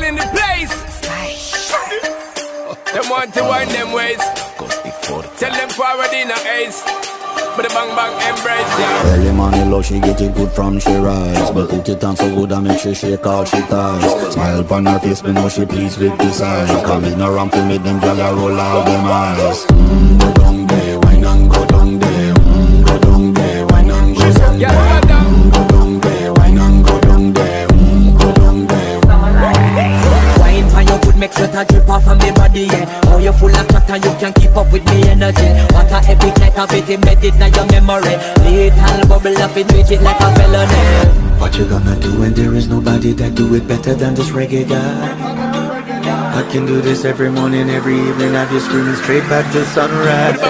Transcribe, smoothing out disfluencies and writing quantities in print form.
in the place. Them want to wind them ways. Tell them forward in a ace. But the bang bang embrace, yeah. Early morning love, she get it good from she rise. But put it on so good and make she shake all she ties. Smile upon her face, me know she pleased with this eye. Coming around to make them gyal roll out them eyes. Go down there, wine and go down there. Go down there, wine and go down there. Go down there, wine and go down there. Go down there. Wine for your good, make sweat a drip off of me body, yeah. Oh, you full of chatter, you can't keep up with me energy. What a epic night of it embedded in your memory. Little bubble up it, treat it like a felony. What you gonna do when there is nobody that do it better than this reggae guy? I can do this every morning, every evening, have you screaming straight back to sunrise.